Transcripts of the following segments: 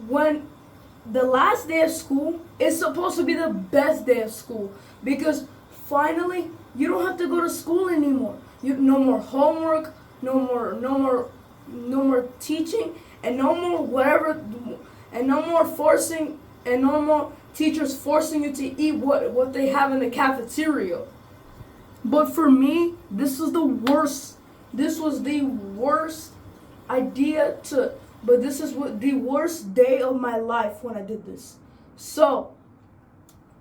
when the last day of school is supposed to be the best day of school because finally you don't have to go to school anymore. You no more homework, no more teaching, and no more whatever, and no more forcing, and no more teachers forcing you to eat what they have in the cafeteria. But for me, this was the worst. This was the worst idea to. But this is what the worst day of my life when I did this. So,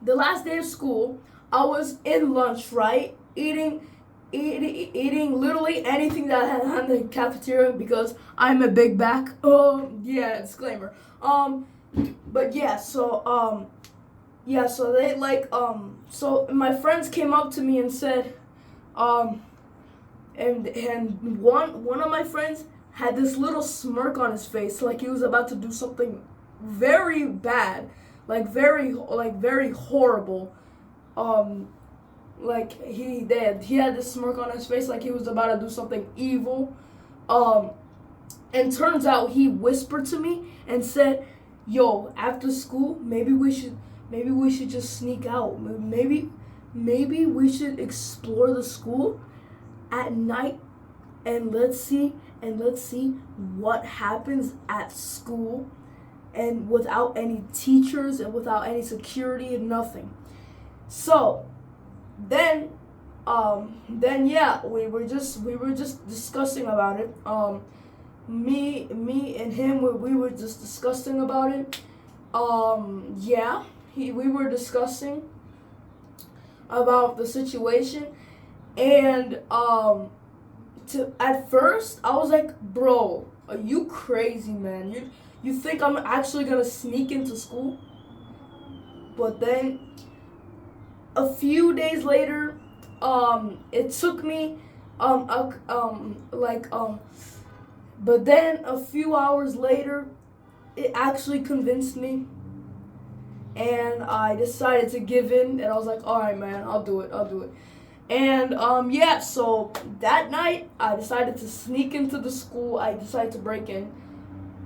the last day of school, I was in lunch, right, eating literally anything that I had in the cafeteria because I'm a big back. Yeah, disclaimer. But yeah, so they so my friends came up to me and said, um, and one of my friends had this little smirk on his face, like he was about to do something very bad, very horrible. Um, like he did. He had this smirk on his face, like he was about to do something evil. Um, and turns out he whispered to me and said, "Yo, after school, maybe we should just sneak out. Maybe we should explore the school at night and let's see what happens at school and without any teachers and without any security and nothing." So then yeah, we were just discussing about it. Me and him, we were just discussing about it. Yeah, we were discussing about the situation, and to at first I was like, bro, are you crazy, man? You think I'm actually gonna sneak into school? But then a few days later, it took me but then a few hours later, it actually convinced me, and I decided to give in, and I was like, all right, man, I'll do it. And yeah, so that night I decided to sneak into the school. I decided to break in.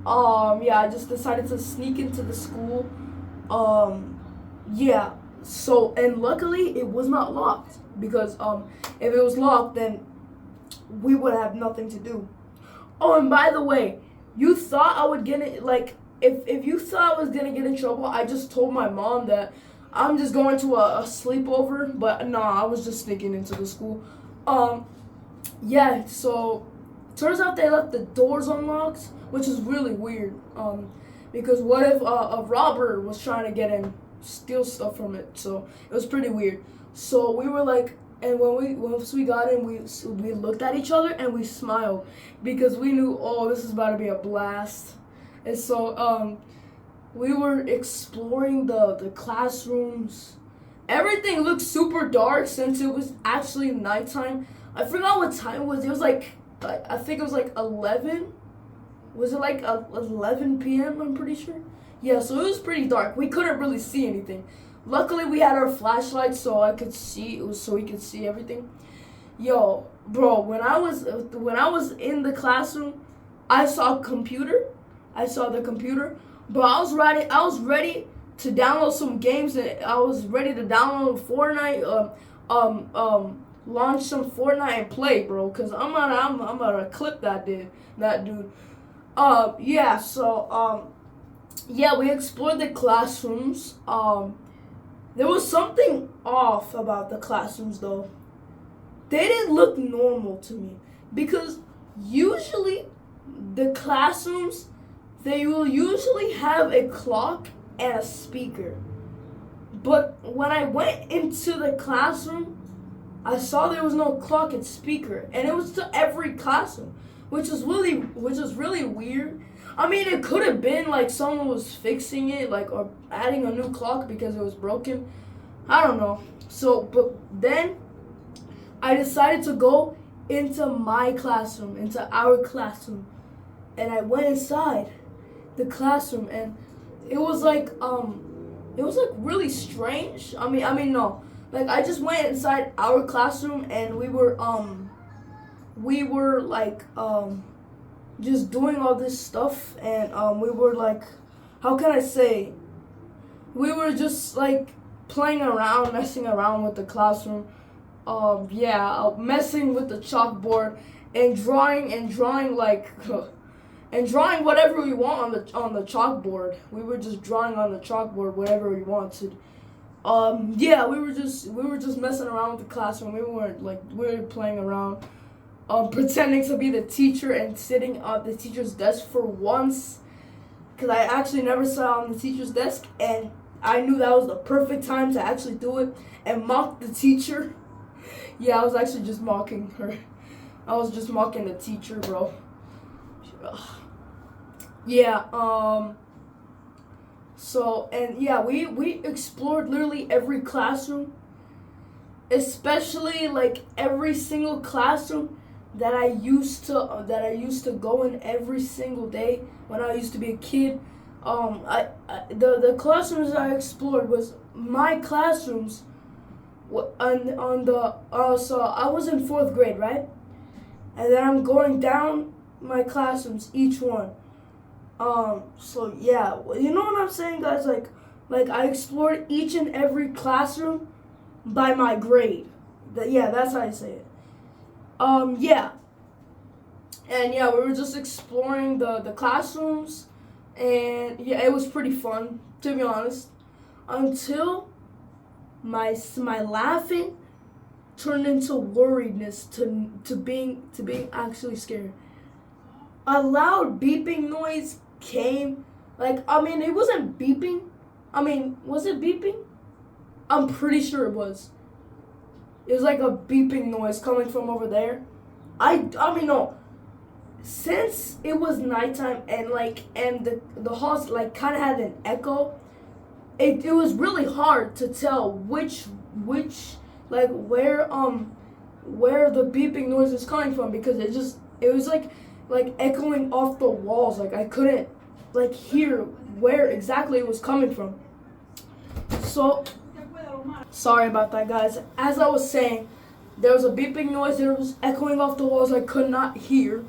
Yeah, I just decided to sneak into the school. Yeah. So, and luckily it was not locked because if it was locked, then we would have nothing to do. Oh, and by the way, you thought I would get it, like, if you thought I was gonna get in trouble, I just told my mom that I'm just going to a sleepover, but nah, I was just sneaking into the school. Yeah, so turns out they left the doors unlocked, which is really weird. Because what if a robber was trying to get in, steal stuff from it? So it was pretty weird. So we were like, and once we got in, we looked at each other and we smiled because we knew, oh, this is about to be a blast. And so we were exploring the classrooms. Everything looked super dark since it was actually nighttime. I forgot what time it was. It was like I think it was like 11. Was it like 11 p.m.? I'm pretty sure. Yeah, so it was pretty dark. We couldn't really see anything. Luckily, we had our flashlights so I could see. It was so we could see everything. Yo, bro, when I was in the classroom, I saw a computer. I saw the computer, but I was ready to download some games, and I was ready to download Fortnite. Launch some Fortnite and play, bro. Cause I'm gonna clip that dude. Yeah. So yeah, we explored the classrooms. There was something off about the classrooms though. They didn't look normal to me because usually the classrooms, they will usually have a clock and a speaker. But when I went into the classroom, I saw there was no clock and speaker, and it was to every classroom, which is really weird. I mean, it could have been like someone was fixing it, like, or adding a new clock because it was broken. I don't know. So, but then I decided to go into my classroom, into our classroom, and I went inside the classroom, and it was like really strange. I mean no, like I just went inside our classroom, and we were like just doing all this stuff, and we were like how can I say? We were just like playing around, messing around with the classroom. Messing with the chalkboard and drawing like and drawing whatever we want on the chalkboard. We were just drawing on the chalkboard whatever we wanted. We were just messing around with the classroom. We were playing around, pretending to be the teacher and sitting at the teacher's desk for once, because I actually never sat on the teacher's desk, and I knew that was the perfect time to actually do it and mock the teacher. Yeah, I was actually just mocking her. I was just mocking the teacher, bro. Yeah, we explored literally every classroom, especially like every single classroom that I used to go in every single day when I used to be a kid. The classrooms I explored was my classrooms. So I was in 4th grade, right? And then I'm going down my classrooms, each one. You know what I'm saying, guys? Like I explored each and every classroom by my grade. That's how I say it. We were just exploring the classrooms, and yeah, it was pretty fun, to be honest, until my laughing turned into worriedness, to being actually scared. A loud beeping noise came. It wasn't beeping. Was it beeping? I'm pretty sure it was. It was like a beeping noise coming from over there. No. Since it was nighttime and the halls kind of had an echo, it was really hard to tell which where the beeping noise was coming from, because it was echoing off the walls. I couldn't hear where exactly it was coming from. So sorry about that, guys. As I was saying, there was a beeping noise. It was echoing off the walls. I could not hear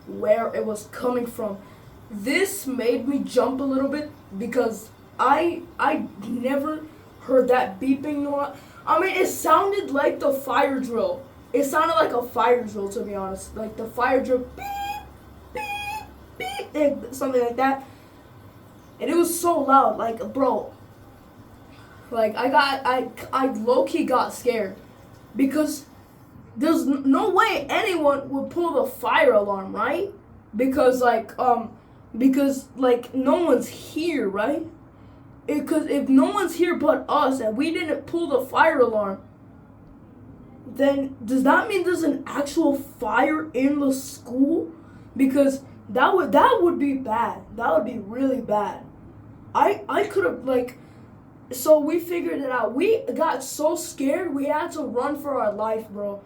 where it was coming from. This made me jump a little bit, because I never heard that beeping noise. It sounded like the fire drill. It sounded like a fire drill, to be honest. Like the fire drill, beep, beep, beep, something like that. And it was so loud, bro. I low-key got scared, because there's no way anyone would pull the fire alarm, right? Because no one's here, right? Because if no one's here but us and we didn't pull the fire alarm, then does that mean there's an actual fire in the school? Because that would be bad. That would be really bad. I could have so we figured it out. We got so scared we had to run for our life, bro.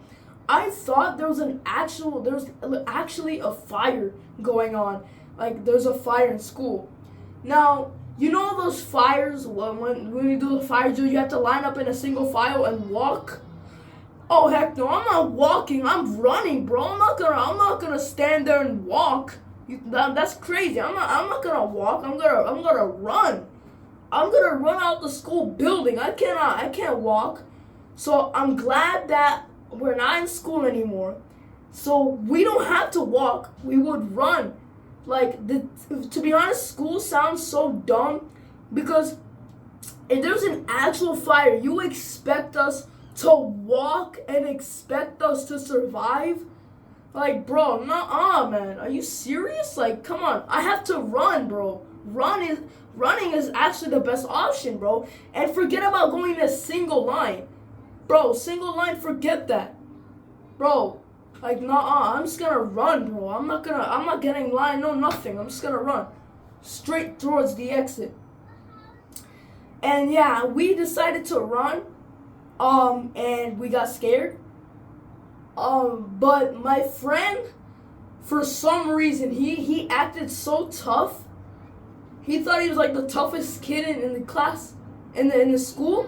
I thought there was actually a fire going on. There's a fire in school. Now, you know those fires when you do the fire drill, you have to line up in a single file and walk? Oh heck no, I'm not walking, I'm running, bro. I'm not gonna stand there and walk. That's crazy. I'm not gonna walk. I'm gonna run. I'm gonna run out the school building. I can't walk. So I'm glad that we're not in school anymore. So we don't have to walk. We would run. To be honest, school sounds so dumb, because if there's an actual fire, you expect us to walk and expect us to survive? Bro, nuh-uh, man. Are you serious? Come on. I have to run, bro. Running is actually the best option, bro. And forget about going in a single line. Bro, single line, forget that. Bro, nuh-uh. I'm just gonna run, bro. I'm not getting in line, no nothing. I'm just gonna run straight towards the exit. And yeah, we decided to run. And we got scared. But my friend, for some reason, he acted so tough. He thought he was the toughest kid in the class, in the school.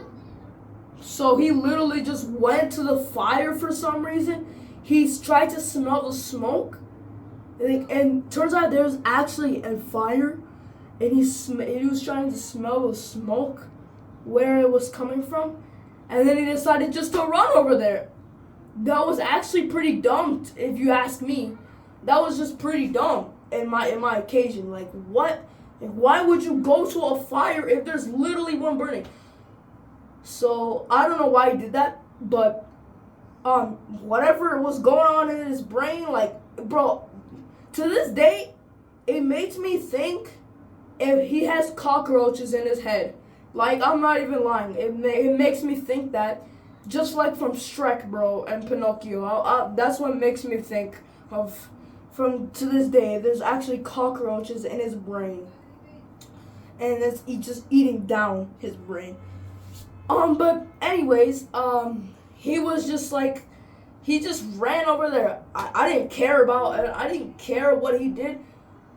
So he literally just went to the fire for some reason. He's tried to smell the smoke, and turns out there's actually a fire. and he was trying to smell the smoke where it was coming from, and then he decided just to run over there. That was actually pretty dumb, if you ask me. That was just pretty dumb in my occasion. Like, what? Like, why would you go to a fire if there's literally one burning? So I don't know why he did that, but whatever was going on in his brain, like, bro, to this day, it makes me think if he has cockroaches in his head. Like, I'm not even lying. It makes me think that, just like from Shrek, bro, and Pinocchio. That's what makes me think of, from to this day, there's actually cockroaches in his brain. And it's just eating down his brain. But anyways, he was just like, he just ran over there. I didn't care what he did.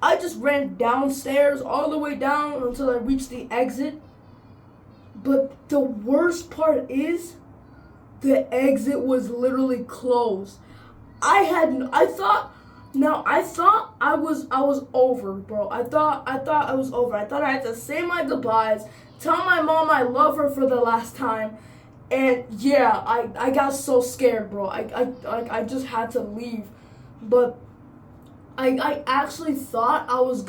I just ran downstairs, all the way down until I reached the exit. But the worst part is, the exit was literally closed. I thought I was over, bro. I thought I was over. I thought I had to say my goodbyes, tell my mom I love her for the last time, and yeah, I got so scared, bro. I just had to leave, but I actually thought I was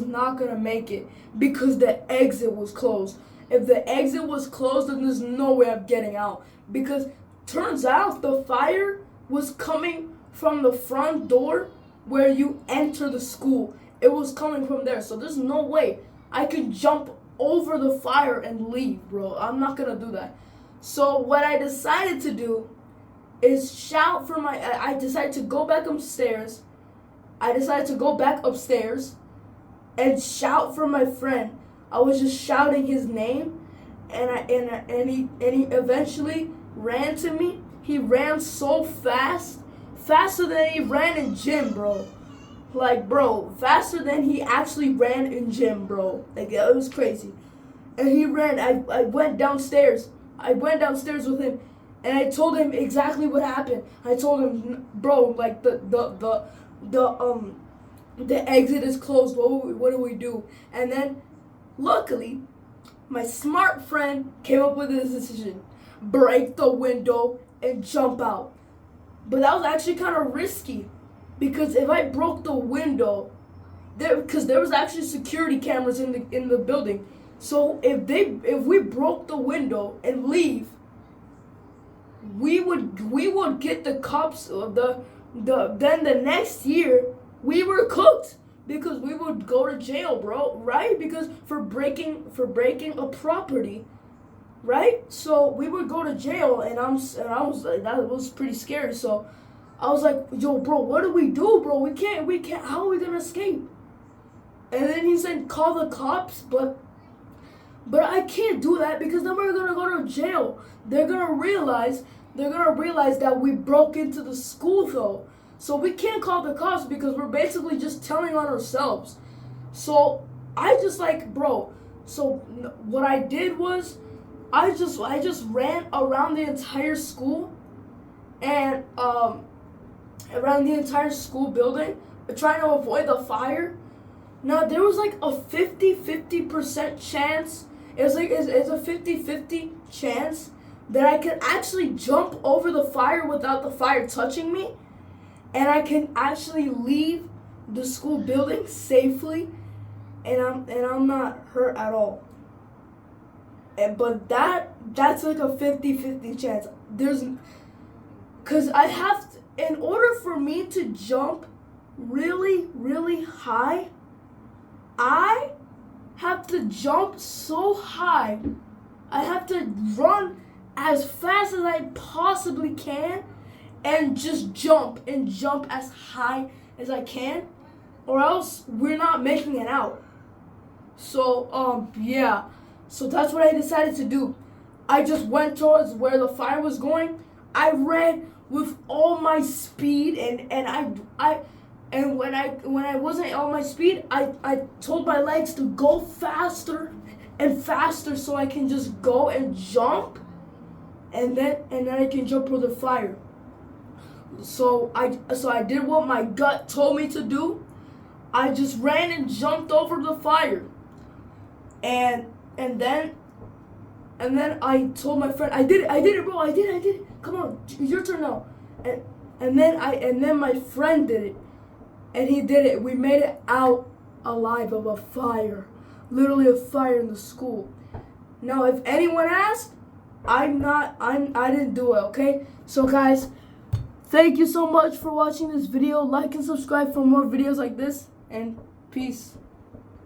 not gonna make it because the exit was closed. If the exit was closed, then there's no way I'm getting out. Because turns out the fire was coming from the front door where you enter the school. It was coming from there. So there's no way I could jump over the fire and leave, bro. I'm not gonna do that. So what I decided to do is shout for I decided to go back upstairs. And shout for my friend. I was just shouting his name, and he eventually ran to me. He ran so fast, faster than he ran in gym, bro. Like, bro, faster than he actually ran in gym, bro. Like, it was crazy. And he ran. I went downstairs. I went downstairs with him, and I told him exactly what happened. I told him, bro, like the exit is closed. What do we do? And then, luckily, my smart friend came up with this decision: break the window and jump out. But that was actually kind of risky, because if I broke the window, because there was actually security cameras in the building. So if we broke the window and leave, we would get the cops. Then the next year we were cooked, because we would go to jail, bro. Right? Because for breaking a property, right? So we would go to jail, and I was like, that was pretty scary. So I was like, yo, bro, what do we do, bro? We can't. How are we gonna escape? And then he said, call the cops, but I can't do that, because then we're gonna go to jail. They're gonna realize that we broke into the school, though. So we can't call the cops, because we're basically just telling on ourselves. So I just like, bro. So what I did was, I just ran around the entire school, and around the entire school building, trying to avoid the fire. Now, there was like a 50% chance. It's a 50-50 chance that I could actually jump over the fire without the fire touching me, and I can actually leave the school building safely, and I'm not hurt at all. But that's like a 50-50 chance. Cause I have to, in order for me to jump really, really high, I have to jump so high. I have to run as fast as I possibly can, and just jump as high as I can, or else we're not making it out. So yeah. So that's what I decided to do. I just went towards where the fire was going. I ran with all my speed, and when I wasn't on my speed, I told my legs to go faster and faster, so I can just go and jump, and then I can jump over the fire. So I did what my gut told me to do. I just ran and jumped over the fire. And then I told my friend, I did it, bro, I did it. Come on, it's your turn now. And then my friend did it, and he did it. We made it out alive of a fire, literally a fire in the school. Now, if anyone asks, I didn't do it. Okay, so guys, thank you so much for watching this video. Like and subscribe for more videos like this, and peace.